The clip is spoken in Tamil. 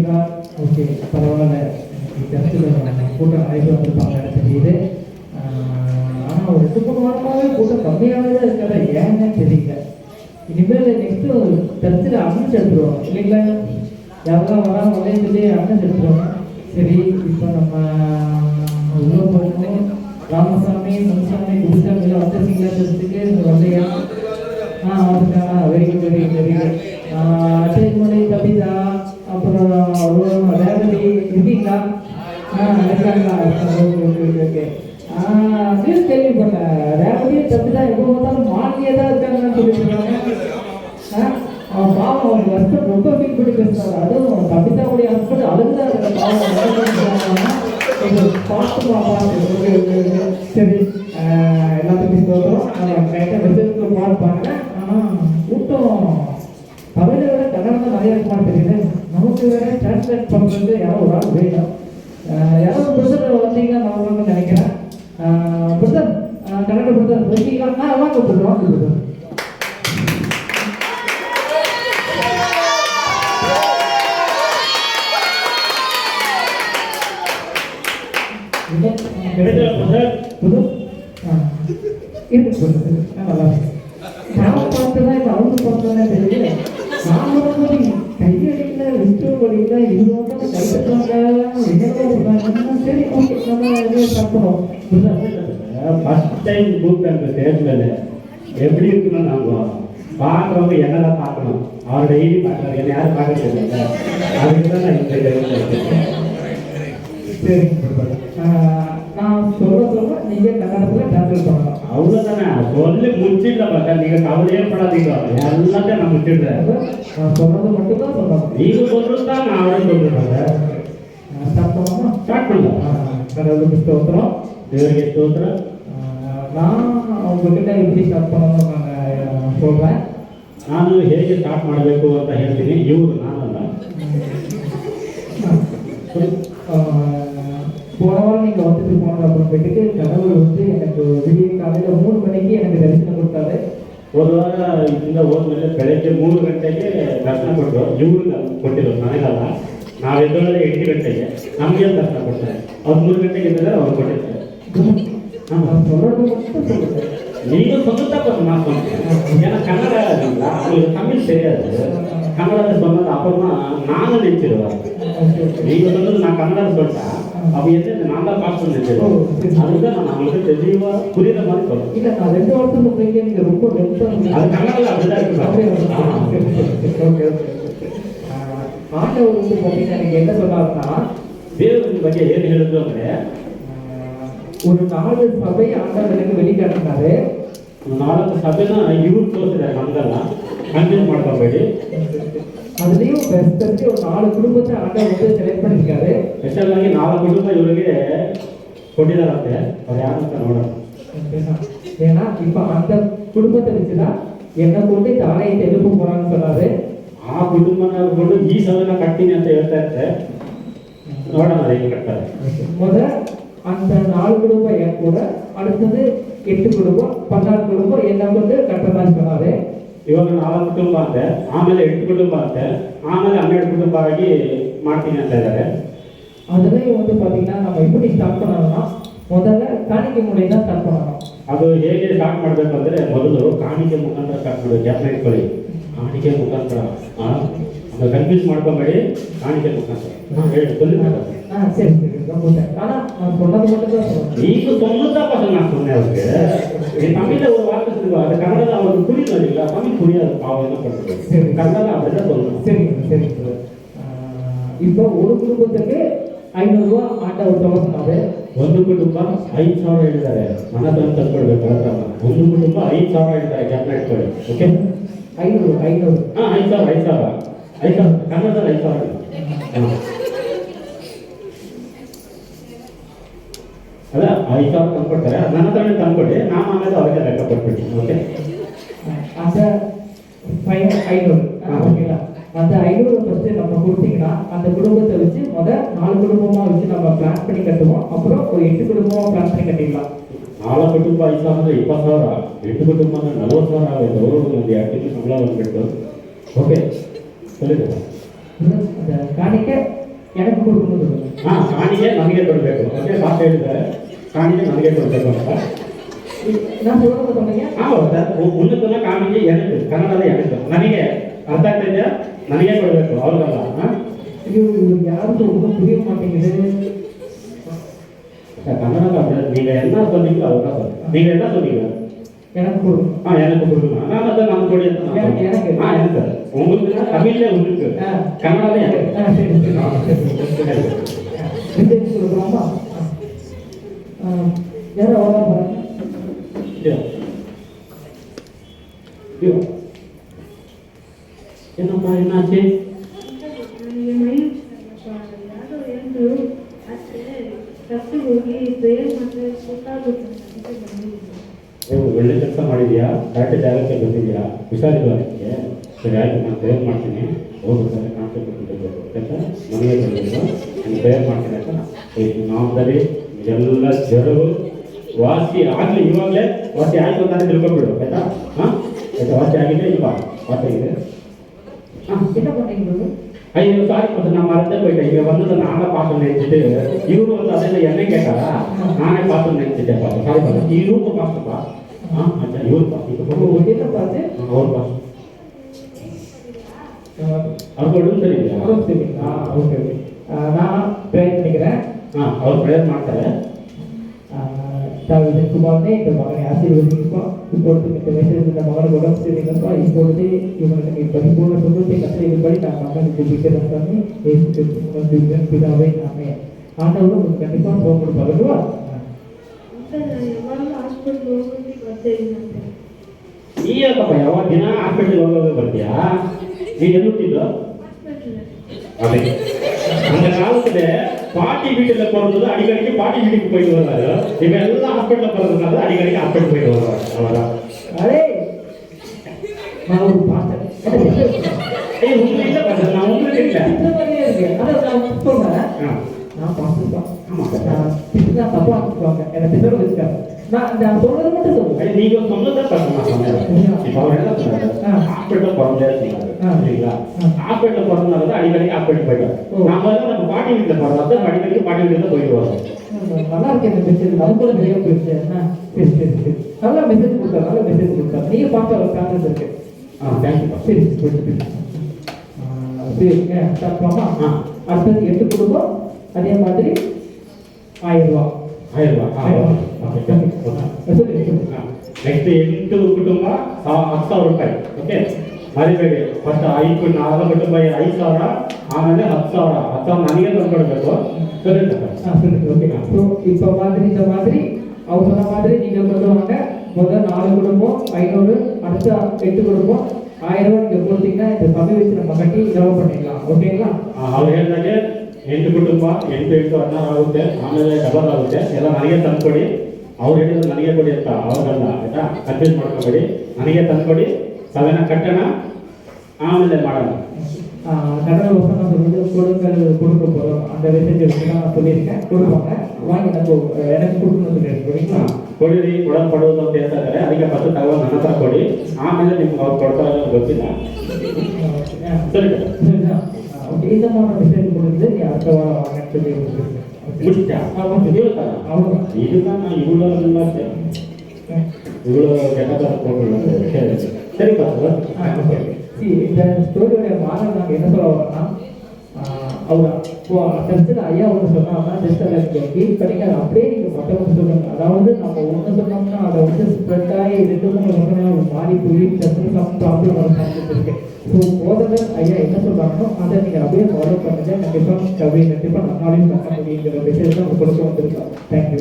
இருக்கீங்களா? ஓகே, பரவாயில்ல. சர்ச்சில் கூட்டம் நிறைய வந்திருப்பாங்க தெரியுது. ஆனால் ஒரு 2-3 வாரமாகவே கூட்டம் கம்மியாகவே தான் இருக்காது. ஏன்னு தெரியல. இனிமேல் நெக்ஸ்ட்டு சர்ச்சில் அட்னன்ஸ் எடுத்துருவாங்க இல்லைங்களா? யாரெல்லாம் வராங்க அப்படின்னு சொல்லி அட்னன்ஸ் எடுத்துருவாங்க. சரி, இப்போ நம்ம உள்ள போகணும். ராமசாமி, முனுசாமி, குருசாமி வந்துருக்கீங்களா சர்ச்சுக்கு? வரலையா? வந்துட்டாங்க. Very good, very good, very good. Achemozhi, Kavitha, அப்புறம் ரேவதி இருக்கீங்களா? இருக்காங்களா? Okay okay. நியூஸ் கேள்விப்பட்டேன். ரேவதியும் கவிதா எப்போ பார்த்தாலும் மாநிலே தான் இருக்காங்கன்னு சொல்லியிருக்காங்க. பாவம், அவங்க வருஷம் ரொம்ப ஃபீல் பண்ணி பேசுறாரு. அதுவும் கவிதாவுடைய ஹஸ்பண்ட் அழுகுதான் இருக்க பாவம். சரி, எல்லாத்துக்கும் சொல்கிறோம். கரெக்டாக ரிசல்ட் பார்ப்பாங்க. ஆனால் கூட்டம் தமிழை விட கன்னடம் தான் நிறைய இருக்குமா தெரியுது. நமக்கு வேற டிரான்ஸ்லேட் பண்ணுறது யாரோ ஒரு ஆள் வேணும். யாராவது பிரதர் வந்தீங்கன்னா நான் வாங்கன்னு நினைக்கிறேன். பிரதர், கன்னட பிரதர் வந்தீங்களா? வாங்க பிரதர், வாங்க பிரதர். நான் பார்த்துதான் இப்போ அவங்க பார்த்ததான் தெரியுது. நான் வரும்போது கையடிக்கல, விஸ்டம் படிக்கல, இது வந்து கை தட்டுவாங்க. சரி, ஓகே, நம்ம சாப்பிடுவோம். ஃபர்ஸ்ட் டைம் கூப்பிட்டு ஸ்டேஜ்ல எப்படி இருக்குன்னு நாங்கள் பார்க்குறவங்க என்னதான் பார்க்கணும். அவர் டெய்லி பார்க்குறாரு, என்ன யாரும் பார்க்க தெரியல. அதுக்கு தான் நான் இந்த சரிங்க. நான் சொல்ல நீங்கள் கன்னடத்தில் டிரான்ஸ்லேட் பண்ணலாம். அவ்வளோதானே, சொல்லி முடிச்சிடல. பார்த்தா நீங்கள் கவலையே படாதீங்க, எல்லாத்தையும் நான் முடிச்சிடுறேன். நான் சொல்கிறது மட்டும்தான் சொல்லணும். நீங்கள் சொல்கிறது தான் நான் அவரே சொல்கிறேன். ஸ்டார்ட் பண்ணலாமா? ஸ்டார்ட் பண்ணலாம். கடவுளுக்கு ஸ்தோத்திரம், தேவனுக்கு ஸ்தோத்திரம். நான் உங்ககிட்ட எப்படி ஸ்டார்ட் பண்ணணும்னு நான் சொல்கிறேன். ನಾನು ಹೇಗೆ ಸ್ಟಾರ್ಟ್ ಮಾಡಬೇಕು ಅಂತ ಹೇಳ್ತೀನಿ. ಇವರು ನಾನಲ್ಲ. போன வாரம் நீங்கள் வந்துட்டு போனது அப்புறமேட்டுக்கு கடவுள் வந்து எனக்கு விடிய காலையில் 3 மணிக்கு எனக்கு தரிசனம் கொடுத்தாரு. ಒಂದು ವಾರ ಇದರಿಂದ ಹೋದ್ಮೇಲೆ ಬೆಳಗ್ಗೆ 3 ಗಂಟೆಗೆ ದರ್ಶನ ಕೊಟ್ಟರು. ಇವ್ರಿಗೆ ಕೊಟ್ಟಿರೋದು, ನನಗಲ್ಲ. ನಾವು ಎದ್ದೊಳಗೆ 8 ಗಂಟೆಗೆ ನಮಗೆ ದರ್ಶನ ಕೊಡ್ತಾರೆ. ಅವ್ರು 3 ಗಂಟೆಗೆ ಇದ್ದರೆ ಅವ್ರು ಕೊಟ್ಟಿರ್ತಾರೆ. நீங்கள் சொன்னதா கொஞ்சம் நான் சொன்னேன். ஏன்னா கன்னட அவங்களுக்கு தமிழ் தெரியாது. கன்னடத்தில் சொன்னது அப்புறமா நானும் நினைச்சிருவேன். நீங்கள் சொன்னது நான் கன்னடம் சொல்லிட்டேன். அப்போ என்ன நான் தான் பாஸ் பண்ணிச்சிருவேன். அதுதான் நான் அவங்களுக்கு தெளிவாக புரியுற மாதிரி சொல்றேன். இல்லை, நான் 2 வருஷம் சொல்றீங்க, நீங்கள் ரொம்ப அது கன்னடத்தில் அப்படிதான் இருக்கு. ஆண்டவர் வந்து பார்த்தீங்கன்னா நீங்கள் என்ன சொன்னாருன்னா, தேவனின் ಬಗ್ಗೆ ಏನು ಹೇಳಿದ್ರು ಅಂದರೆ ஒரு 4 சபை ஆண்டவர் எனக்கு வெளிக்காட்டினாரு. 4 ಸಭೆನ ಇವ್ರು ತೋರಿಸಿದ್ದಾರೆ, ನಮ್ಗೆಲ್ಲ ಕನ್ಫ್ಯೂಸ್ ಮಾಡ್ಕೋಬೇಡಿ. அதுலேயும் பெஸ்ட் ஒரு 4 குடும்பத்தை ஆண்டவர் வந்து செலக்ட் பண்ணியிருக்காரு. ಸ್ಪೆಷಲ್ ಆಗಿ 4 ಕುಟುಂಬ ಇವರಿಗೆ ಕೊಟ್ಟಿದ್ದಾರಂತೆ. ಅವ್ರು ಯಾರು ಅಂತ ನೋಡೋಣ. ஏன்னா இப்போ அந்த குடும்பத்தை வச்சுதான் என்னை கொண்டு இந்த ஆலயத்தை எழுப்ப போறான்னு சொன்னாரு. ಆ ಕುಟುಂಬನವರು ಈ ಸಭೆನ ಕಟ್ತೀನಿ ಅಂತ ಹೇಳ್ತಾ ಇರ್ತಾರೆ. ನೋಡೋಣ ಹೇಗೆ ಕಟ್ತಾರೆ. முதல் அந்த 4 குடும்பம் என் கூட, அடுத்தது 8 குடும்பம், 16 குடும்பம் என்ன கொண்டு கட்டதான் சொன்னாரு. ಇವಾಗ 4 ಕುಟುಂಬ ಅಂತೆ, ಆಮೇಲೆ 8 ಕುಟುಂಬ ಅಂತೆ, ಆಮೇಲೆ 12 ಕುಟುಂಬ ಆಗಿ ಮಾಡ್ತೀನಿ ಅಂತ ಇದ್ದಾರೆ. அதுலேயும் வந்து பார்த்தீங்கன்னா நம்ம எப்படி ஸ்டார்ட் பண்ணணும்னா முதல்ல காணிக்கை முறையை தான் ஸ்டார்ட் பண்ணணும். ಅದು ಹೇಗೆ ಸ್ಟಾರ್ಟ್ ಮಾಡಬೇಕು ಅಂದರೆ ಮೊದಲು ಕಾಣಿಕೆ ಮುಖಾಂತರ ಸ್ಟಾರ್ಟ್ ಮಾಡಬೇಕು. ಜ್ಞಾಪನ ಇಟ್ಕೊಳ್ಳಿ, ಕಾಣಿಕೆ ಮುಖಾಂತರ. அதை கன்ஃபியூஸ் ಮಾಡ್ಕೋಬೇಡಿ. ಕಾಣಿಕೆ ಮುಖಾಂತರ ಹೇಳಿ சொல்லுங்க. சரி சரி, ஆனால் நான் சொன்னது மட்டும் தான் சொல்லுவேன். நீங்க சொன்னதா பசங்க நான் சொன்னேன். அவருக்கு தமிழ்ல ஒரு வார்த்தை சொல்லுவா, அது கன்னடா அவருக்கு புரியுது இல்லைங்களா? தமிழ் புரியாது, பாவம் என்ன பண்ணுறது. சரி, கன்னடா அப்படிதான் சொல்லணும். சரிங்க சரி. இப்போ ஒரு குடும்பத்துக்கு 500 ரூபா ஆண்டவர் சொல்ல சொன்னாரு. ಒಂದು ಕುಟುಂಬ 5,000 ಹೇಳಿದ್ದಾರೆ. ಮನದಲ್ಲಿ ತಂದ್ಕೊಳ್ಬೇಕು. ಒಂದು ಕುಟುಂಬ 5,000 ಹೇಳಿದ್ದಾರೆ. ಜ್ಞಾಪನ ಇಟ್ಕೊಳ್ಳಿ. ಓಕೆ, 500 5,000 ಕನ್ನಡದಲ್ಲಿ 5,000. ಅದ 5,000 ತಂದ್ಕೊಡ್ತಾರೆ. ನನ್ನ ಹತ್ರನೇ ತಂದ್ಕೊಡಿ, ನಾನು ಆಮೇಲೆ ಅವರಿಗೆ ಲೆಕ್ಕ ಕೊಟ್ಬಿಡ್ತೀನಿ. ಓಕೆ, அந்த 500 ஓகேங்களா? அந்த 500 ஃபர்ஸ்ட் நம்ம கொடுத்தீங்கன்னா அந்த குடும்பத்தை வச்சு முதல் 4 குடும்பமா வச்சு நம்ம பிளான் பண்ணி கட்டுவோம். அப்புறம் ஒரு 8 குடும்பமா பிளான் பண்ணி கட்டிடலாம். 4 ಕುಟುಂಬ 5,000 20,000, 8 ಕುಟುಂಬ 40,000 ಆಗುತ್ತೆ. ಅವರು ಒಂದು 2 ತಿಂಗಳು ಸಂಬಳ ಬಂದ್ಬಿಟ್ಟು. ಓಕೆ, சொல்லுங்க. அந்த காணிக்க எனக்கு கொடுக்கணும்னு சொல்லுங்க. ಕಾಣಿಗೆ ನನಗೆ ಕೊಡಬೇಕು. ಓಕೆ ಮಾತು ಹೇಳಿದ್ದಾರೆ, ಕಾಣಿಗೆ ನನಗೆ ಕೊಡಬೇಕು ಅಂತ. நான் சொல்றது சொன்னீங்க. ಹೌದಾ? ಉನ್ನತನ ಕಾಣಿಗೆ எனக்கு ಕನ್ನಡದ எனக்கு ನನಗೆ ಅರ್ಥ ಆಗ್ತಿದೆಯಾ? ನನಗೆ ಕೊಡಬೇಕು ಅವ್ರಿಗಲ್ಲ. இது யாருக்கு ஒன்றும் புரிய மாட்டேங்குது. கன்னடா நீங்க என்ன சொன்னீங்களோ அதுதான் சொல்றேன். நீங்க என்ன சொன்னீங்க? எனக்கு கொடுக்கணும். எனக்கு கொடுக்கணும். நான் அதான் நம்ம கூட எனக்கு எனக்கு உங்களுக்கு தமிழ்ல உங்களுக்கு கன்னடால எனக்கு சரி சொல்லுவாமா. யாரும் அவ்வளோ பாருங்க. என்னப்பா என்னாச்சு? ಒಳ್ಳೆ ಕೆಲಸ ಮಾಡಿದ್ಯಾ, ಕರೆಕ್ಟ್ ಜಾಗಕ್ಕೆ ಬಂದಿದ್ಯಾ, ಹುಷಾರಿಲ್ಲ ಅದಕ್ಕೆ. ಸರಿ ಆಯ್ತು, ನಾನು ಪ್ರೇಯರ್ ಮಾಡ್ತೀನಿ. ಹೋಗ್ಬೇಕಾದ್ರೆ ಕಾನ್ಸೆಪ್ಟ್ ಕೊಟ್ಟಿರಬೇಕು ಅಂತ ಮನೆಗೆ ಬಂದಿದ್ದು ನಾನು ಪ್ರೇಯರ್ ಮಾಡ್ತೀನಿ ಅಂತ ನಾಮದಲ್ಲಿ ಎಲ್ಲ ಜ್ವರವು ವಾಸಿ ಆಗಲಿ. ಇವಾಗಲೇ ವಾಸಿ ಆಯಿತು ಅಂತ ತಿಳ್ಕೊಬಿಡು ಆಯ್ತಾ? ಹಾಂ ಆಯ್ತಾ? ವಾಸಿ ಆಗಿದೆ ಇಲ್ವಾ? ವಾಸಿ ಆಗಿದೆ. என்ன பண்ணீங்க? ஐயோ சாரி, கொஞ்சம் நான் மறந்தே போயிட்டேன். இங்கே வந்தது நானே பார்த்து நினைச்சிட்டு இவரு வந்து அதில் என்ன கேட்டாரா, நானே பார்த்து நினைச்சிட்டேன். பார்த்து சாரி பார்த்து இவருக்கு பார்த்துப்பா. அச்சா இவரு பார்த்து என்ன பார்த்து அவர் பார்த்து அவருக்கு தெரியுங்களா? அவருக்கு தெரியுங்களா? Okay okay. நான் ப்ரேயர் பண்ணிக்கிறேன். அவர் ப்ரேயர் ಮಾಡ್ತಾರೆ. குமாரனே இந்த மகனை ஆசீர்வதிப்பா. இப்பொழுது இந்த வயசில் இந்த மகனை உடம்பு செய்வீங்கப்பா. இப்பொழுது இவனுக்கு நீ பரிபூர்ண சொந்தத்தை கட்டளையின்படி நான் மகனுக்கு விக்கிரம் பண்ணி ஏசு பிதாவை நாமே ஆண்டவரும் உங்களுக்கு கண்டிப்பாக சோகம் கொடுப்பாருவா. ಈ ಯಾಕಪ್ಪ ಯಾವಾಗ ದಿನ ಹಾಸ್ಪಿಟಲ್ಗೆ ಹೋಗೋದು ಬರ್ತೀಯಾ? ನೀನು ಎಲ್ಲಿ ಹುಟ್ಟಿದ್ದು? ಅದೇ அந்த காலத்துல பாட்டி வீட்டுல பிறந்தது அடிக்கடிக்கு பாட்டி வீட்டுக்கு போயிட்டு வருவாரு. இப்ப எல்லாம் ஹாஸ்பிட்டல்ல பிறந்ததுனால அடிக்கடிக்கு ஹாஸ்பிட்டல் போயிட்டு வருவாரு. அவ்வளவுதான். அரே நான் ஒரு பாஸ்டர். உங்களுக்கு இல்ல பாஸ்டர், நான் உங்களுக்கு இல்ல. இந்த மாதிரியே இருக்கு. அதான் நான் சொல்றேன். நான் பாஸ்டர் தான். ஆமா. நான் தப்பா சொல்லுவாங்க. என்ன திட்டற வச்சுக்காங்க. நான் சொல்றது மட்டும் சொல்லுங்க. நீங்க சொன்னதை நான் சொன்னேன். இப்ப அவர் என்ன சொன்னாரு? ஹாஸ்பிட்டல் பிறந்தே சொன்னாரு. சரிங்களா? ஹாஸ்பிட்டல் பிறந்தனால அடிக்கடி ஹாஸ்பிட்டல் போயிடுவார். நாம நம்ம பாட்டி வீட்டுல பிறந்தா அடிக்கடி பாட்டி வீட்டுல போயிட்டு வரோம். நல்லா இருக்கு இந்த மெசேஜ். அது கூட நிறைய போயிடுச்சு. சரி சரி சரி. நல்ல மெசேஜ் கொடுத்தாரு, நல்ல மெசேஜ் கொடுத்தாரு. நீங்க பார்த்து அவர் கான்டெக்ட் இருக்கு. தேங்க்யூ. சரி போயிட்டு சரி தப்பாமா. அடுத்தது 8 குடும்பம், அதே மாதிரி 1000 ரூபா. 1000 ரூபா. ನೆಕ್ಸ್ಟ್ 8 ಕುಟುಂಬ 10,000 ರೂಪಾಯಿ. ಓಕೆ, ಮರಿಬೇಡಿ. ಫಸ್ಟ್ 4 ಕುಟುಂಬ 5,000, ಆಮೇಲೆ 10,000. 10,000 ನನಗೆ ತಂದ್ಕೊಡ್ಬೇಕು. ಸರಿ ஓகே. ஸோ இப்போ மாதிரி இந்த மாதிரி அவர் சொன்ன மாதிரி நீங்கள் கொண்டு வாங்க. முதல் 4 குடும்பம் 500, அடுத்த 8 குடும்பம் 1000 ரூபா நீங்கள் கொடுத்தீங்கன்னா இந்த சபை வச்சு நம்ம கட்டி ஜெப பண்ணிடலாம். ஓகேங்களா? ಅವ್ರು ಹೇಳಿದಾಗೆ 8 ಕುಟುಂಬ 8 8 16 ಆಗುತ್ತೆ, ಆಮೇಲೆ ಡಬಲ್ ಆಗುತ್ತೆ. ಎಲ್ಲ ನನಗೆ ತಂದ್ಕೊಡಿ. ಅವ್ರು ಹೇಳಿದ್ರು ನನಗೆ ಕೊಡಿ ಅಂತ, ಅವ್ರಿಗಲ್ಲ ಆಯ್ತಾ? ಕನ್ಫ್ಯೂಸ್ ಮಾಡ್ಕೊಬೇಡಿ. ನನಗೆ ತಂದ್ಕೊಡಿ, ಸಭೆನ ಕಟ್ಟೋಣ, ಆಮೇಲೆ ಮಾಡೋಣ. கன்னட வசனம் சொல்லுது கொடுக்க போகிறோம். அந்த மெசேஜ் நான் சொல்லியிருக்கேன். கொடுப்பாங்க, வாங்கி எனக்கு கொடுக்கணும்னு சொல்லியிருக்கீங்களா? ಕೊಡಿರಿ, ಕೊಡಲ್ಪಡುವುದು ಅಂತ ಹೇಳ್ತಾ ಇದ್ದಾರೆ. ಅದಕ್ಕೆ ಫಸ್ಟ್ ತಗೊಂಡು ನನ್ನ ಹತ್ರ ಕೊಡಿ, ಆಮೇಲೆ ನಿಮ್ಗೆ ಅವ್ರು ಕೊಡ್ತಾರೆ ಗೊತ್ತಿಲ್ಲ. ಸರಿ ஓகே. இந்த மாதிரி மெசேஜ் கொடுத்து நீ அடுத்த வாரம் வாங்கன்னு சொல்லி முடிச்சா ಹೇಳ್ತಾರ அவ்வளோ இதுதான் நான் இவ்வளோ கெட்டதாக போட்டு சரி பாரு. இந்த ஸ்டோரியோட மாதம் நாங்கள் என்ன சொல்ல வரோம்னா, அவர் டெஸ்ட்டில் ஐயா ஒன்று சொன்னாங்கன்னா டெஸ்ட்டில் கீழ் படிக்காது அப்படியே நீங்கள் மற்றவங்க சொல்லுங்கள். அதாவது நம்ம ஒன்று சொன்னோம்னா அதை வந்து ஸ்ப்ரெட் ஆகி 2-3 வருஷம் மாறி போய் டெஸ்ட்டில் சம் ப்ராப்ளம் வர சான்சஸ் இருக்கு. ஸோ போதவர் ஐயா என்ன சொல்கிறாங்களோ அதை நீங்கள் அப்படியே ஃபாலோ பண்ணுங்க. கண்டிப்பாக நன்னாலையும் பண்ண முடியுங்கிற மெசேஜ் தான் கொடுக்க வந்திருக்கோம். தேங்க்யூ.